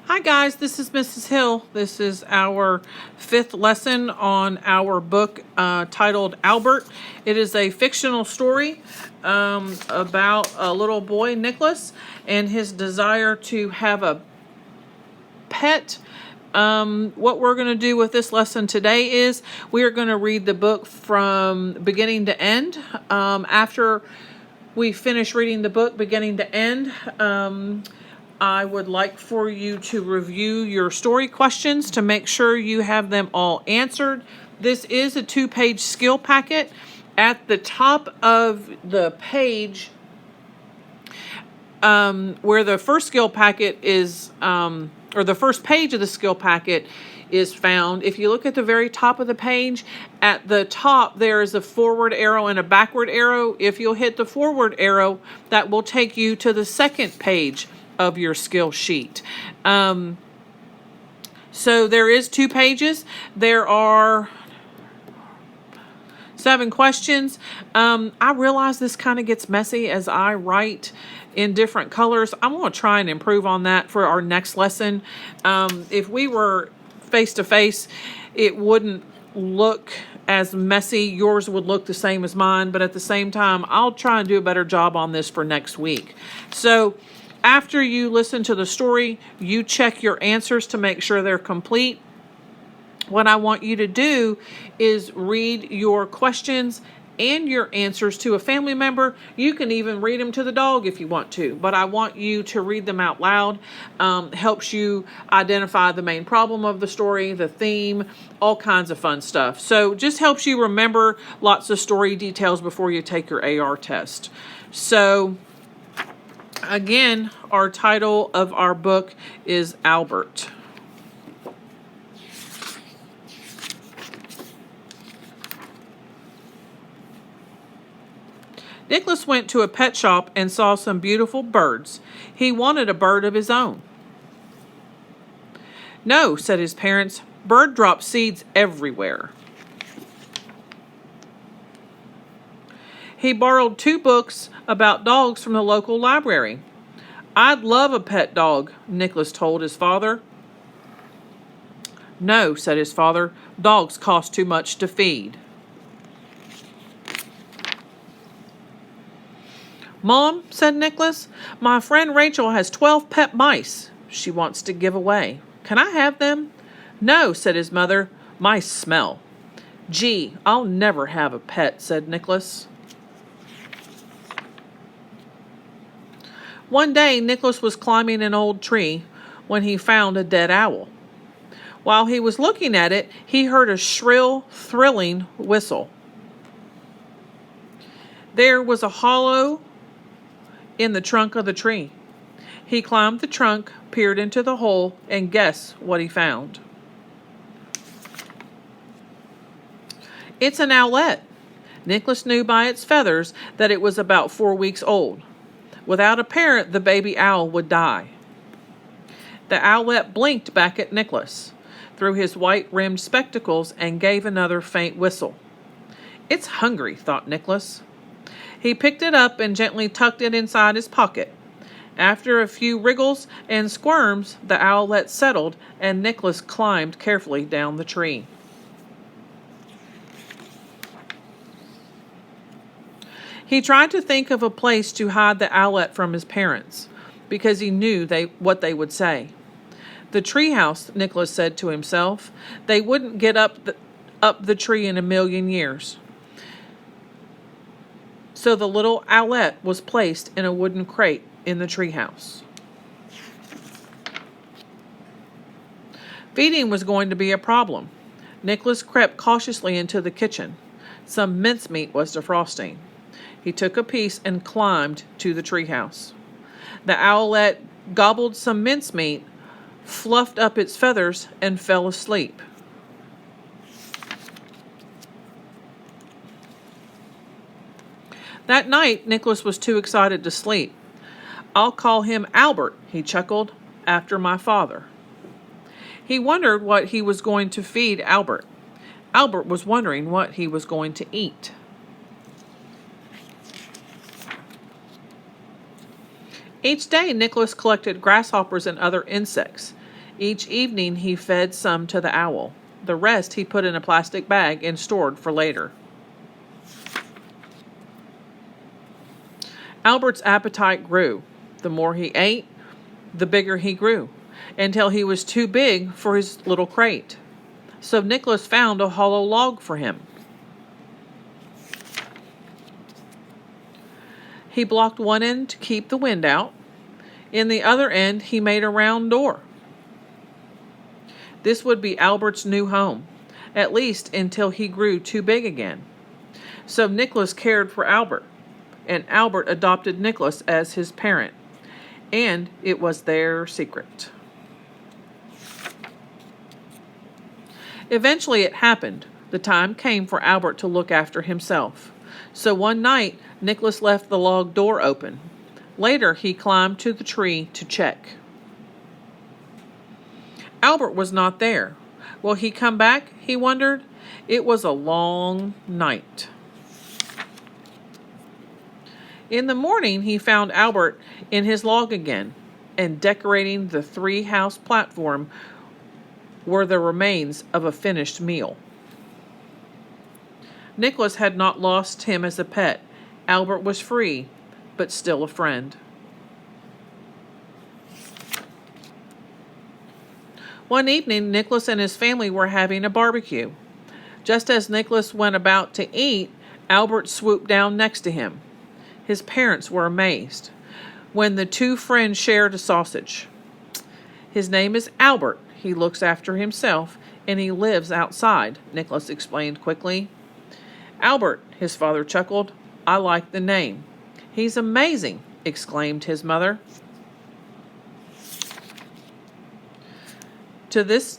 Hi guys, this is Mrs. Hill. This is our fifth lesson on our book titled Owlbert. It is a fictional story about a little boy, Nicholas, and his desire to have a pet. What we're going to do with this lesson today is we are going to read the book from beginning to end. After we finish reading the book beginning to end, I would like for you to review your story questions to make sure you have them all answered. This is a 2-page skill packet. At the top of the page, where the first skill packet is, or the first page of the skill packet is found, if you look at the very top of the page, at the top there is a forward arrow and a backward arrow. If you'll hit the forward arrow, that will take you to the second page of your skill sheet. So there is 2 pages. There are 7 questions. I realize this kind of gets messy as I write in different colors. I'm going to try and improve on that for our next lesson. If we were face to face, it wouldn't look as messy. Yours would look the same as mine, but at the same time, I'll try and do a better job on this for next week. So after you listen to the story, you check your answers to make sure they're complete. What I want you to do is read your questions and your answers to a family member. You can even read them to the dog if you want to, but I want you to read them out loud. Helps you identify the main problem of the story, the theme, all kinds of fun stuff. So just helps you remember lots of story details before you take your AR test. So again, our title of our book is Owlbert. Nicholas went to a pet shop and saw some beautiful birds. He wanted a bird of his own. "No," said his parents. "Bird drop seeds everywhere." He borrowed 2 books about dogs from the local library. "I'd love a pet dog," Nicholas told his father. "No," said his father. "Dogs cost too much to feed." "Mom," said Nicholas, "my friend Rachel has 12 pet mice she wants to give away. Can I have them?" "No," said his mother. "Mice smell." "Gee, I'll never have a pet," said Nicholas. One day, Nicholas was climbing an old tree when he found a dead owl. While he was looking at it, he heard a shrill, thrilling whistle. There was a hollow in the trunk of the tree. He climbed the trunk, peered into the hole, and guess what he found? It's an owlet. Nicholas knew by its feathers that it was about 4 weeks old. Without a parent, the baby owl would die. The owlet blinked back at Nicholas through his white-rimmed spectacles and gave another faint whistle. "It's hungry," thought Nicholas. He picked it up and gently tucked it inside his pocket. After a few wriggles and squirms, the owlet settled and Nicholas climbed carefully down the tree. He tried to think of a place to hide the owlet from his parents, because he knew what they would say. "The treehouse," Nicholas said to himself. "They wouldn't get up the tree in a million years." So the little owlet was placed in a wooden crate in the treehouse. Feeding was going to be a problem. Nicholas crept cautiously into the kitchen. Some mincemeat was defrosting. He took a piece and climbed to the treehouse. The owlet gobbled some mincemeat, fluffed up its feathers, and fell asleep. That night, Nicholas was too excited to sleep. "I'll call him Owlbert," he chuckled, "after my father." He wondered what he was going to feed Owlbert. Owlbert was wondering what he was going to eat. Each day, Nicholas collected grasshoppers and other insects. Each evening he fed some to the owl. The rest he put in a plastic bag and stored for later. Owlbert's appetite grew. The more he ate, the bigger he grew, until he was too big for his little crate. So Nicholas found a hollow log for him. He blocked one end to keep the wind out. In the other end, he made a round door. This would be Owlbert's new home, at least until he grew too big again. So Nicholas cared for Owlbert, and Owlbert adopted Nicholas as his parent, and it was their secret. Eventually it happened. The time came for Owlbert to look after himself. So one night, Nicholas left the log door open. Later, he climbed to the tree to check. Owlbert was not there. Will he come back? He wondered. It was a long night. In the morning, he found Owlbert in his log again, and decorating the three-house platform were the remains of a finished meal. Nicholas had not lost him as a pet. Owlbert was free, but still a friend. One evening, Nicholas and his family were having a barbecue. Just as Nicholas went about to eat, Owlbert swooped down next to him. His parents were amazed when the two friends shared a sausage. His name is Owlbert. He looks after himself, and he lives outside, Nicholas explained quickly. Owlbert, his father chuckled. I like the name. He's amazing, exclaimed his mother. To this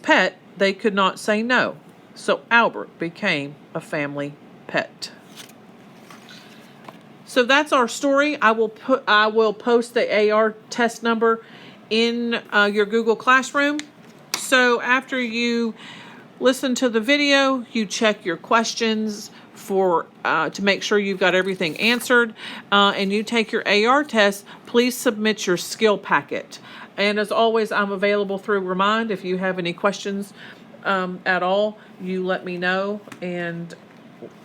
pet, they could not say no, so Owlbert became a family pet. So that's our story. I will post the AR test number in your Google Classroom. So after you listen to the video, you check your questions to make sure you've got everything answered, and you take your AR test. Please submit your skill packet. And as always, I'm available through Remind. If you have any questions at all, you let me know, and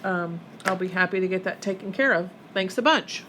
I'll be happy to get that taken care of. Thanks a bunch.